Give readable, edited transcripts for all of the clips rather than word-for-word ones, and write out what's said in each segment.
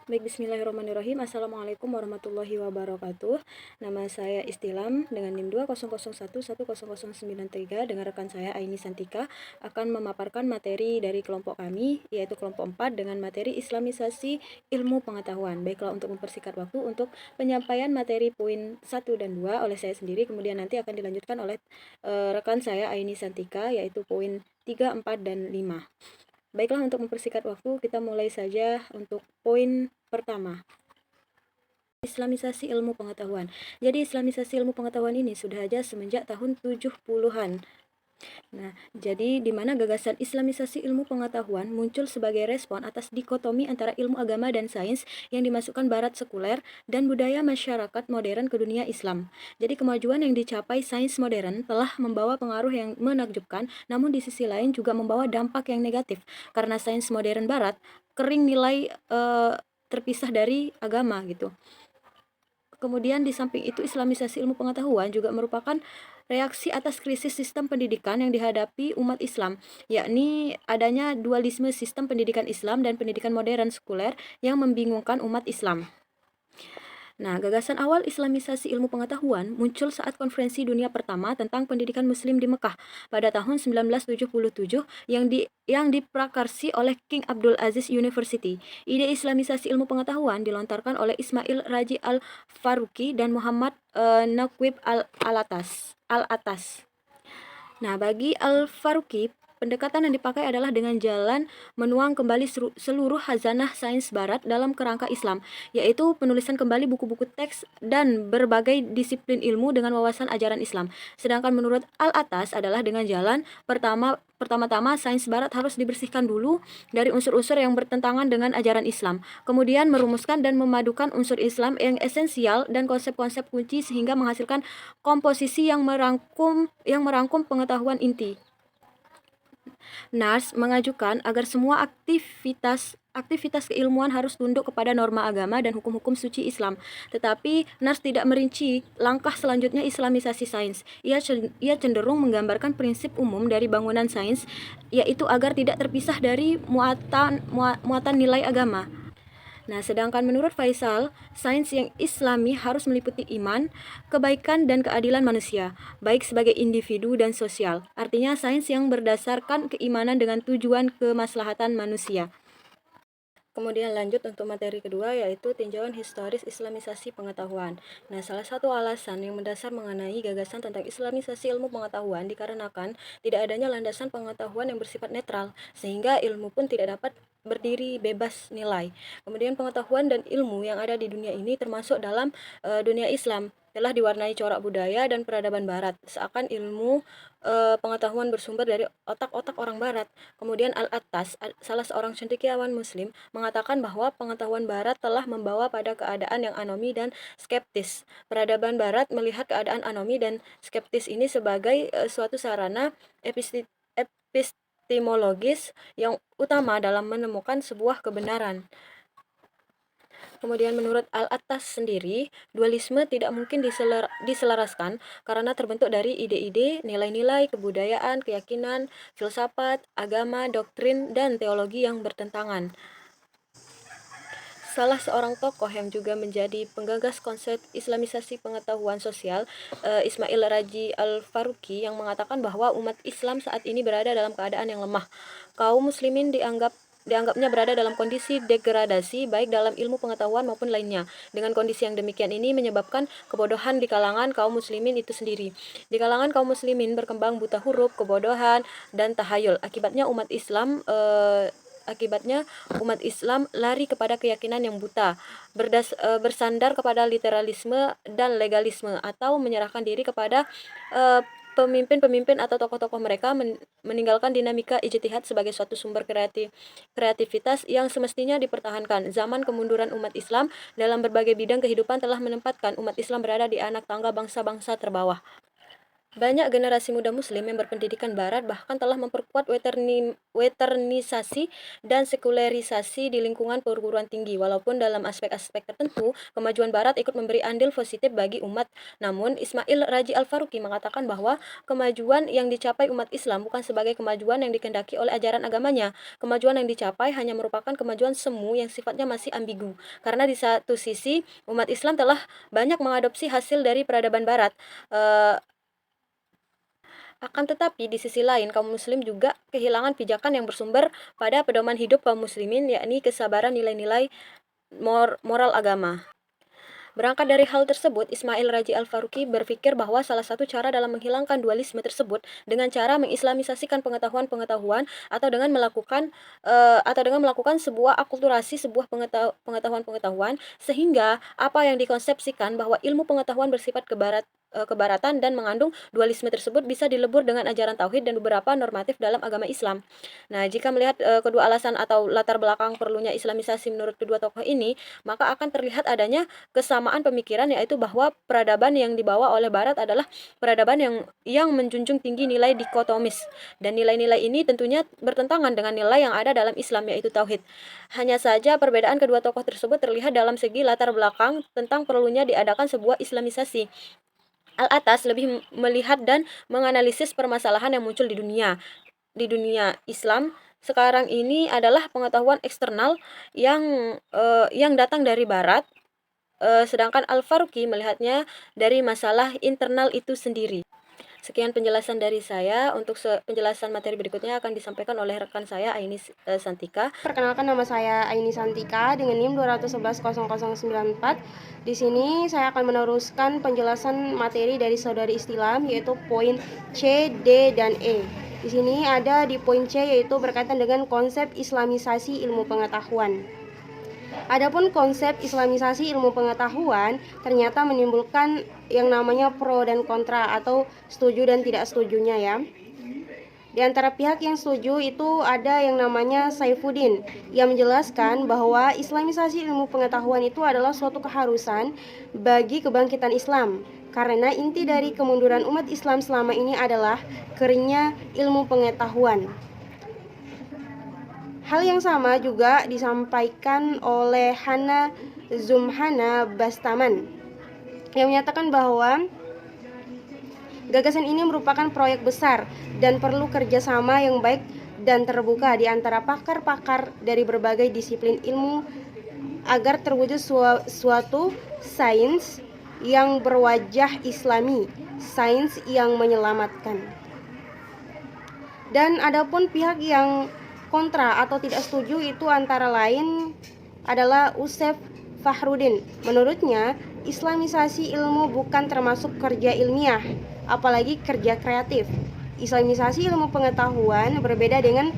Baik, bismillahirrahmanirrahim. Assalamualaikum warahmatullahi wabarakatuh. Nama saya Istilam dengan NIM 200110093 dengan rekan saya Aini Santika akan memaparkan materi dari kelompok kami, yaitu kelompok 4 dengan materi Islamisasi Ilmu Pengetahuan. Baiklah, untuk mempersingkat waktu untuk penyampaian materi poin 1 dan 2 oleh saya sendiri, kemudian nanti akan dilanjutkan oleh rekan saya Aini Santika, yaitu poin 3, 4, dan 5. Baiklah, untuk mempersingkat waktu, kita mulai saja untuk poin pertama. Islamisasi ilmu pengetahuan. Jadi Islamisasi ilmu pengetahuan ini sudah ada semenjak tahun 70-an. Nah, jadi di mana gagasan Islamisasi ilmu pengetahuan muncul sebagai respon atas dikotomi antara ilmu agama dan sains yang dimasukkan barat sekuler dan budaya masyarakat modern ke dunia Islam. Jadi kemajuan yang dicapai sains modern telah membawa pengaruh yang menakjubkan, namun di sisi lain juga membawa dampak yang negatif karena sains modern barat kering nilai terpisah dari agama gitu. Kemudian di samping itu Islamisasi ilmu pengetahuan juga merupakan reaksi atas krisis sistem pendidikan yang dihadapi umat Islam, yakni adanya dualisme sistem pendidikan Islam dan pendidikan modern sekuler yang membingungkan umat Islam. Nah, gagasan awal Islamisasi ilmu pengetahuan muncul saat konferensi dunia pertama tentang pendidikan muslim di Mekah pada tahun 1977 yang diprakarsi oleh King Abdul Aziz University. Ide Islamisasi ilmu pengetahuan dilontarkan oleh Ismail Raji Al-Faruqi dan Muhammad Naqib Al-Atas. Nah, bagi Al-Faruqi, pendekatan yang dipakai adalah dengan jalan menuang kembali seluruh hazanah sains barat dalam kerangka Islam, yaitu penulisan kembali buku-buku teks dan berbagai disiplin ilmu dengan wawasan ajaran Islam. Sedangkan menurut Al-Atas adalah dengan jalan pertama-tama sains barat harus dibersihkan dulu dari unsur-unsur yang bertentangan dengan ajaran Islam. Kemudian merumuskan dan memadukan unsur Islam yang esensial dan konsep-konsep kunci sehingga menghasilkan komposisi yang merangkum pengetahuan inti. NARS mengajukan agar semua aktivitas keilmuan harus tunduk kepada norma agama dan hukum-hukum suci Islam. Tetapi NARS tidak merinci langkah selanjutnya Islamisasi sains. Ia cenderung menggambarkan prinsip umum dari bangunan sains, yaitu agar tidak terpisah dari muatan nilai agama. Nah, sedangkan menurut Faisal, sains yang Islami harus meliputi iman, kebaikan, dan keadilan manusia, baik sebagai individu dan sosial. Artinya, sains yang berdasarkan keimanan dengan tujuan kemaslahatan manusia. Kemudian lanjut untuk materi kedua, yaitu tinjauan historis Islamisasi pengetahuan. Nah, salah satu alasan yang mendasar mengenai gagasan tentang Islamisasi ilmu pengetahuan dikarenakan tidak adanya landasan pengetahuan yang bersifat netral, sehingga ilmu pun tidak dapat berdiri bebas nilai. Kemudian pengetahuan dan ilmu yang ada di dunia ini termasuk dalam dunia Islam telah diwarnai corak budaya dan peradaban barat, seakan ilmu pengetahuan bersumber dari otak-otak orang barat. Kemudian Al-Attas, salah seorang cendekiawan muslim, mengatakan bahwa pengetahuan barat telah membawa pada keadaan yang anomi dan skeptis. Peradaban barat melihat keadaan anomi dan skeptis ini sebagai suatu sarana epistemologis yang utama dalam menemukan sebuah kebenaran. Kemudian menurut Al-Attas sendiri, dualisme tidak mungkin diselaraskan karena terbentuk dari ide-ide, nilai-nilai, kebudayaan, keyakinan, filsafat, agama, doktrin, dan teologi yang bertentangan. Salah seorang tokoh yang juga menjadi penggagas konsep Islamisasi pengetahuan sosial, Ismail Raji Al-Faruqi, yang mengatakan bahwa umat Islam saat ini berada dalam keadaan yang lemah. Kaum muslimin dianggapnya berada dalam kondisi degradasi baik dalam ilmu pengetahuan maupun lainnya. Dengan kondisi yang demikian ini menyebabkan kebodohan di kalangan kaum muslimin itu sendiri. Di kalangan kaum muslimin berkembang buta huruf, kebodohan, dan tahayul. Akibatnya umat Islam lari kepada keyakinan yang buta, bersandar kepada literalisme dan legalisme, atau menyerahkan diri kepada pemimpin-pemimpin atau tokoh-tokoh mereka, meninggalkan dinamika ijtihad sebagai suatu sumber kreativitas yang semestinya dipertahankan. Zaman kemunduran umat Islam dalam berbagai bidang kehidupan telah menempatkan umat Islam berada di anak tangga bangsa-bangsa terbawah. Banyak generasi muda muslim yang berpendidikan barat bahkan telah memperkuat westernisasi dan sekularisasi di lingkungan perguruan tinggi. Walaupun dalam aspek-aspek tertentu, kemajuan barat ikut memberi andil positif bagi umat. Namun, Ismail Raji Al-Faruqi mengatakan bahwa kemajuan yang dicapai umat Islam bukan sebagai kemajuan yang dikehendaki oleh ajaran agamanya. Kemajuan yang dicapai hanya merupakan kemajuan semu yang sifatnya masih ambigu. Karena di satu sisi, umat Islam telah banyak mengadopsi hasil dari peradaban barat. Akan tetapi, di sisi lain, kaum muslim juga kehilangan pijakan yang bersumber pada pedoman hidup kaum muslimin, yakni kesabaran nilai-nilai moral agama. Berangkat dari hal tersebut, Ismail Raji Al-Faruqi berpikir bahwa salah satu cara dalam menghilangkan dualisme tersebut dengan cara mengislamisasikan pengetahuan-pengetahuan atau dengan melakukan sebuah akulturasi sebuah pengetahuan-pengetahuan sehingga apa yang dikonsepsikan bahwa ilmu pengetahuan bersifat kebaratan dan mengandung dualisme tersebut bisa dilebur dengan ajaran tauhid dan beberapa normatif dalam agama Islam. Nah, jika melihat kedua alasan atau latar belakang perlunya islamisasi menurut kedua tokoh ini, maka akan terlihat adanya kesamaan pemikiran, yaitu bahwa peradaban yang dibawa oleh barat adalah peradaban yang menjunjung tinggi nilai dikotomis, dan nilai-nilai ini tentunya bertentangan dengan nilai yang ada dalam Islam, yaitu tauhid. Hanya saja perbedaan kedua tokoh tersebut terlihat dalam segi latar belakang tentang perlunya diadakan sebuah islamisasi. Al-Atas lebih melihat dan menganalisis permasalahan yang muncul di dunia Islam sekarang ini adalah pengetahuan eksternal yang datang dari barat, sedangkan Al-Faruqi melihatnya dari masalah internal itu sendiri. Sekian penjelasan dari saya. Untuk penjelasan materi berikutnya akan disampaikan oleh rekan saya Aini Santika. Perkenalkan, nama saya Aini Santika dengan NIM 2110094. Di sini saya akan meneruskan penjelasan materi dari saudari Istilam, yaitu poin C, D, dan E. Di sini ada di poin C, yaitu berkaitan dengan konsep islamisasi ilmu pengetahuan. Adapun konsep islamisasi ilmu pengetahuan ternyata menimbulkan yang namanya pro dan kontra atau setuju dan tidak setujunya ya. Di antara pihak yang setuju itu ada yang namanya Saifuddin yang menjelaskan bahwa islamisasi ilmu pengetahuan itu adalah suatu keharusan bagi kebangkitan Islam, karena inti dari kemunduran umat Islam selama ini adalah keringnya ilmu pengetahuan. Hal yang sama juga disampaikan oleh Hana Zumhana Bastaman yang menyatakan bahwa gagasan ini merupakan proyek besar dan perlu kerjasama yang baik dan terbuka di antara pakar-pakar dari berbagai disiplin ilmu agar terwujud suatu sains yang berwajah Islami, sains yang menyelamatkan. Dan adapun pihak yang kontra atau tidak setuju itu antara lain adalah Usef Fahrudin. Menurutnya, islamisasi ilmu bukan termasuk kerja ilmiah, apalagi kerja kreatif. Islamisasi ilmu pengetahuan berbeda dengan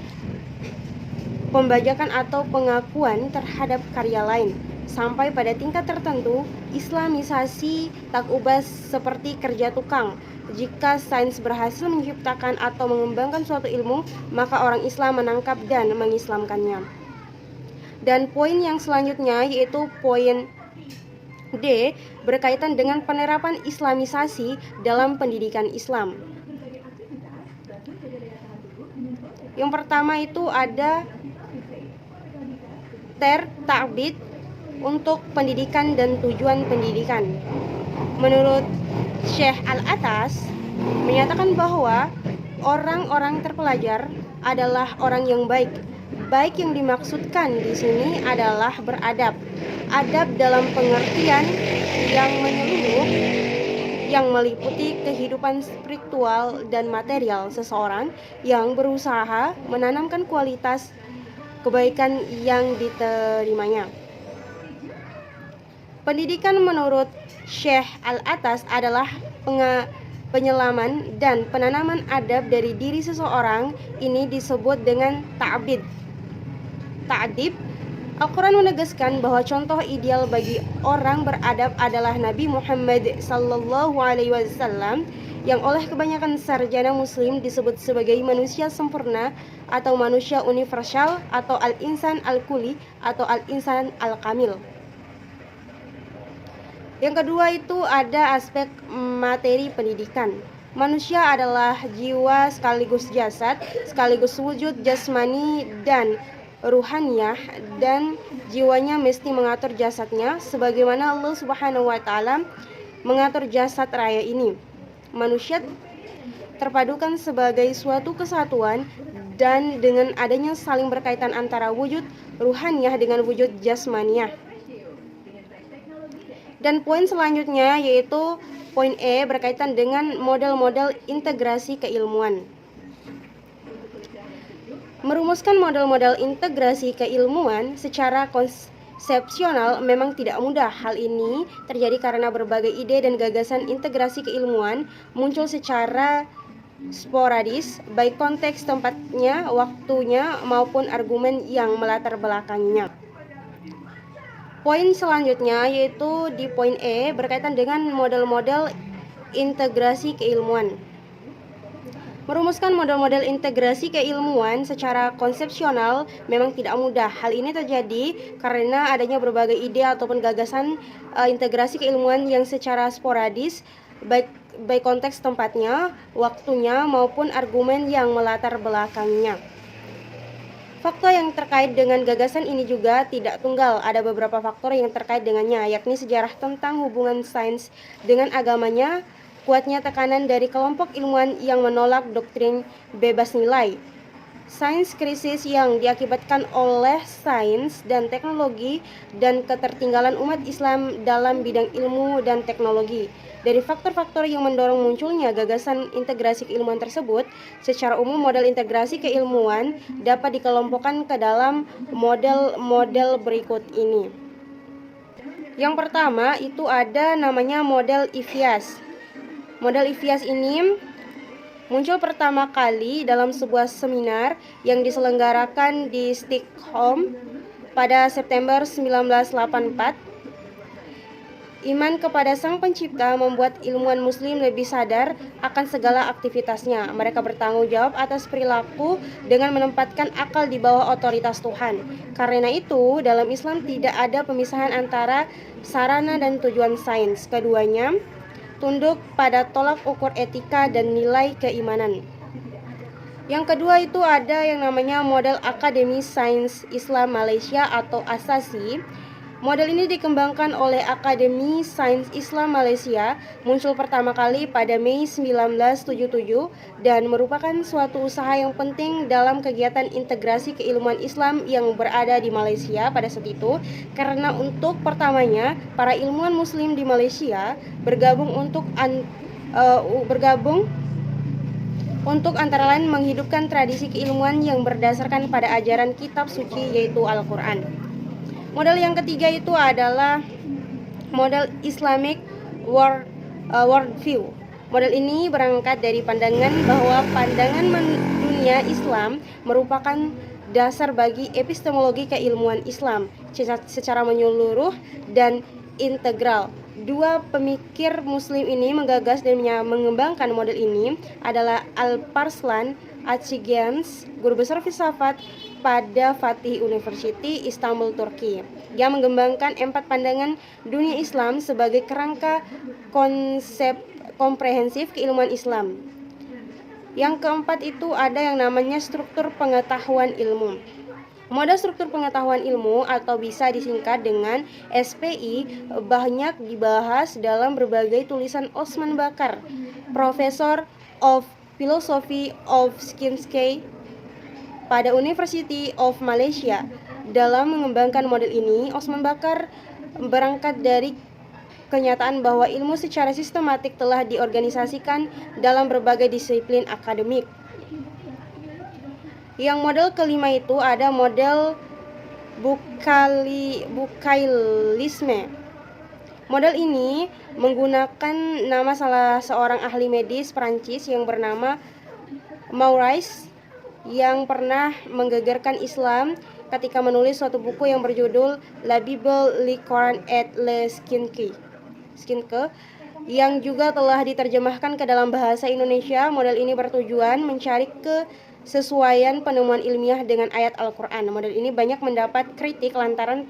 pembajakan atau pengakuan terhadap karya lain. Sampai pada tingkat tertentu, islamisasi tak ubah seperti kerja tukang. Jika sains berhasil menciptakan atau mengembangkan suatu ilmu, maka orang Islam menangkap dan mengislamkannya. Dan poin yang selanjutnya yaitu poin D, berkaitan dengan penerapan islamisasi dalam pendidikan Islam. Yang pertama itu ada ta'bid untuk pendidikan dan tujuan pendidikan. Menurut Syekh Al-Atas menyatakan bahwa orang-orang terpelajar adalah orang yang baik. Baik yang dimaksudkan di sini adalah beradab. Adab dalam pengertian yang menyeluruh, yang meliputi kehidupan spiritual dan material seseorang yang berusaha menanamkan kualitas kebaikan yang diterimanya. Pendidikan menurut Syekh Al-Atas adalah penyelaman dan penanaman adab dari diri seseorang. Ini disebut dengan ta'bid. Ta'dib. Al-Quran menegaskan bahwa contoh ideal bagi orang beradab adalah Nabi Muhammad SAW yang oleh kebanyakan sarjana muslim disebut sebagai manusia sempurna atau manusia universal atau al-insan al-kuli atau al-insan al-kamil. Yang kedua itu ada aspek materi pendidikan. Manusia adalah jiwa sekaligus jasad, sekaligus wujud jasmani dan ruhaniyah, dan jiwanya mesti mengatur jasadnya sebagaimana Allah Subhanahu wa taala mengatur jasad raya ini. Manusia terpadukan sebagai suatu kesatuan, dan dengan adanya saling berkaitan antara wujud ruhaniyah dengan wujud jasmaniyah. Dan poin selanjutnya yaitu poin E berkaitan dengan model-model integrasi keilmuan. Merumuskan model-model integrasi keilmuan secara konsepsional memang tidak mudah. Hal ini terjadi karena berbagai ide dan gagasan integrasi keilmuan muncul secara sporadis, baik konteks tempatnya, waktunya, maupun argumen yang melatar belakanginya. Poin selanjutnya yaitu di poin E berkaitan dengan model-model integrasi keilmuan. Merumuskan model-model integrasi keilmuan secara konsepsional memang tidak mudah. Hal ini terjadi karena adanya berbagai ide ataupun gagasan integrasi keilmuan yang secara sporadis, baik konteks tempatnya, waktunya, maupun argumen yang melatar belakangnya. Faktor yang terkait dengan gagasan ini juga tidak tunggal. Ada beberapa faktor yang terkait dengannya, yakni sejarah tentang hubungan sains dengan agamanya, kuatnya tekanan dari kelompok ilmuwan yang menolak doktrin bebas nilai, sains krisis yang diakibatkan oleh sains dan teknologi, dan ketertinggalan umat Islam dalam bidang ilmu dan teknologi. Dari faktor-faktor yang mendorong munculnya gagasan integrasi keilmuan tersebut, secara umum model integrasi keilmuan dapat dikelompokkan ke dalam model-model berikut ini. Yang pertama itu ada namanya model IFIAS. Model IFIAS ini muncul pertama kali dalam sebuah seminar yang diselenggarakan di Stockholm pada September 1984. Iman kepada Sang Pencipta membuat ilmuwan muslim lebih sadar akan segala aktivitasnya. Mereka bertanggung jawab atas perilaku dengan menempatkan akal di bawah otoritas Tuhan. Karena itu, dalam Islam tidak ada pemisahan antara sarana dan tujuan sains. Keduanya tunduk pada tolak ukur etika dan nilai keimanan. Yang kedua itu ada yang namanya model Akademi Sains Islam Malaysia atau ASASI. Model ini dikembangkan oleh Akademi Sains Islam Malaysia, muncul pertama kali pada Mei 1977 dan merupakan suatu usaha yang penting dalam kegiatan integrasi keilmuan Islam yang berada di Malaysia pada saat itu, karena untuk pertamanya para ilmuwan muslim di Malaysia bergabung untuk antara lain menghidupkan tradisi keilmuan yang berdasarkan pada ajaran kitab suci yaitu Al-Quran. Model yang ketiga itu adalah model Islamic Worldview. Model ini berangkat dari pandangan bahwa pandangan dunia Islam merupakan dasar bagi epistemologi keilmuan Islam secara menyeluruh dan integral. Dua pemikir muslim ini menggagas dan mengembangkan model ini adalah Alparslan Acigens, guru besar filsafat pada Fatih University, Istanbul, Turki, yang mengembangkan 4 pandangan dunia Islam sebagai kerangka konsep komprehensif keilmuan Islam. Yang keempat itu ada yang namanya struktur pengetahuan ilmu. Model struktur pengetahuan ilmu atau bisa disingkat dengan SPI banyak dibahas dalam berbagai tulisan Osman Bakar, Professor of Philosophy of Skimsky pada University of Malaysia. Dalam mengembangkan model ini, Osman Bakar berangkat dari kenyataan bahwa ilmu secara sistematik telah diorganisasikan dalam berbagai disiplin akademik. Yang model kelima itu ada model Bukailisme. Model ini menggunakan nama salah seorang ahli medis Prancis yang bernama Maurice, yang pernah menggegerkan Islam ketika menulis suatu buku yang berjudul La Bible, le Coran et le Skinke, yang juga telah diterjemahkan ke dalam bahasa Indonesia. Model ini bertujuan mencari kesesuaian penemuan ilmiah dengan ayat Al-Quran. Model ini banyak mendapat kritik lantaran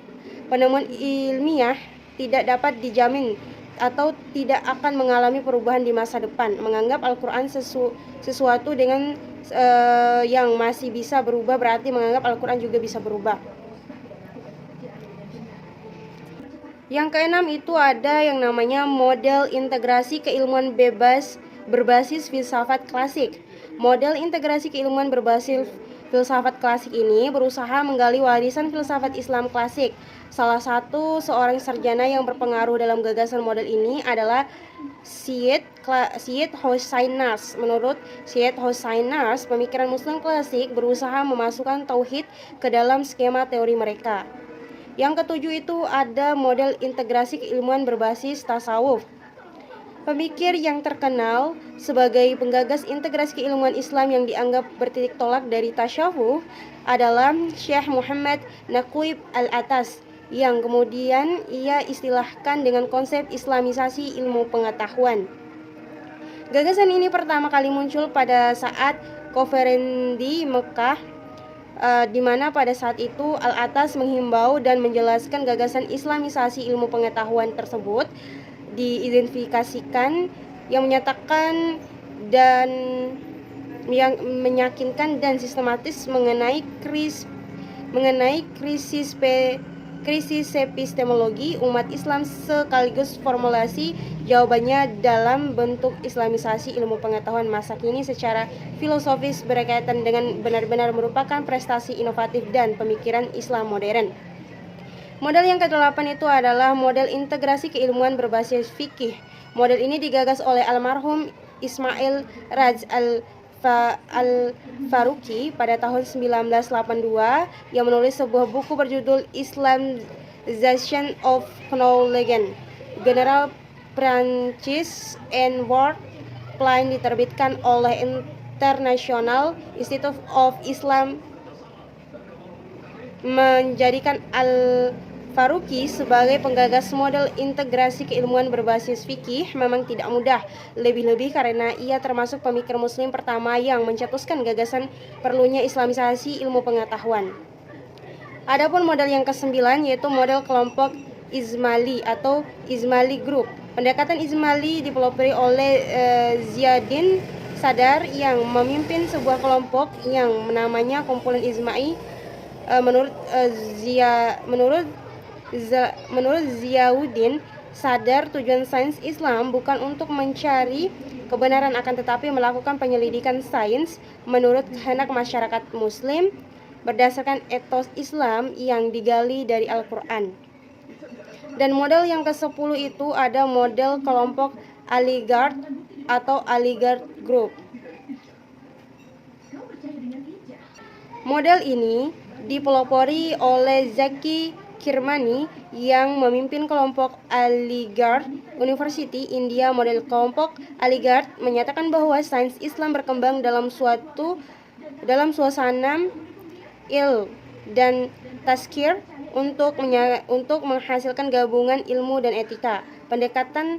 penemuan ilmiah tidak dapat dijamin tidak akan mengalami perubahan di masa depan. Menganggap Al-Quran sesuatu dengan yang masih bisa berubah berarti menganggap Al-Quran juga bisa berubah. Yang keenam itu ada yang namanya model integrasi keilmuan bebas berbasis filsafat klasik. Model integrasi keilmuan berbasis filsafat klasik ini berusaha menggali warisan filsafat Islam klasik. Salah satu seorang sarjana yang berpengaruh dalam gagasan model ini adalah Syed Hossein Nasr. Menurut Syed Hossein Nasr, pemikiran Muslim klasik berusaha memasukkan tauhid ke dalam skema teori mereka. Yang ketujuh itu ada model integrasi keilmuan berbasis tasawuf. Pemikir yang terkenal sebagai penggagas integrasi keilmuan Islam yang dianggap bertitik tolak dari tasawuf adalah Syekh Muhammad Naqib Al-Atas, yang kemudian ia istilahkan dengan konsep Islamisasi ilmu pengetahuan. Gagasan ini pertama kali muncul pada saat konferensi Mekah, di mana pada saat itu Al-Atas menghimbau dan menjelaskan gagasan Islamisasi ilmu pengetahuan tersebut diidentifikasikan yang menyatakan dan yang meyakinkan dan sistematis mengenai krisis epistemologi umat Islam sekaligus formulasi jawabannya dalam bentuk Islamisasi ilmu pengetahuan masa kini secara filosofis berkaitan dengan benar-benar merupakan prestasi inovatif dan pemikiran Islam modern. Model yang ke-8 itu adalah model integrasi keilmuan berbasis fikih. Model ini digagas oleh almarhum Ismail Raj Al-Faruqi pada tahun 1982 yang menulis sebuah buku berjudul Islamization of Knowledge. General Prancis and World Plan diterbitkan oleh International Institute of Islam, menjadikan Al-Faruqi sebagai penggagas model integrasi keilmuan berbasis fikih memang tidak mudah, lebih-lebih karena ia termasuk pemikir muslim pertama yang mencetuskan gagasan perlunya Islamisasi ilmu pengetahuan. Adapun model yang ke-9 yaitu model kelompok Ismaili atau Ismaili Group. Pendekatan Ismaili dipelopori oleh Ziauddin Sadar yang memimpin sebuah kelompok yang namanya kumpulan Ismaili. Menurut Ziauddin Sadar, tujuan sains Islam bukan untuk mencari kebenaran akan tetapi melakukan penyelidikan sains menurut kehendak masyarakat muslim berdasarkan etos Islam yang digali dari Al-Quran. Dan model yang ke-10 itu ada model kelompok Aligarh atau Aligarh Group. Model ini dipelopori oleh Zaki Kirmani yang memimpin kelompok Aligarh University India. Model kelompok Aligarh menyatakan bahwa sains Islam berkembang dalam suasana dan tazkir untuk menghasilkan gabungan ilmu dan etika. Pendekatan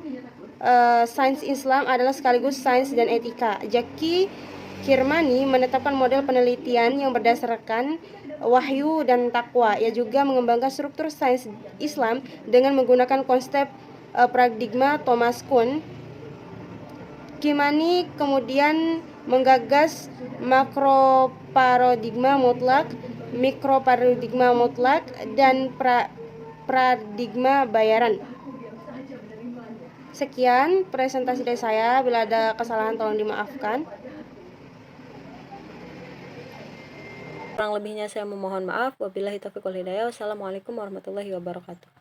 sains Islam adalah sekaligus sains dan etika. Zaki Kirmani menetapkan model penelitian yang berdasarkan wahyu dan takwa. Ia juga mengembangkan struktur sains Islam dengan menggunakan konsep paradigma Thomas Kuhn. Kirmani kemudian menggagas makroparadigma mutlak, mikroparadigma mutlak, dan paradigma bayaran. Sekian presentasi dari saya. Bila ada kesalahan tolong dimaafkan. Kurang lebihnya saya memohon maaf. Wabillahi taufiq wal hidayah. Wassalamualaikum warahmatullahi wabarakatuh.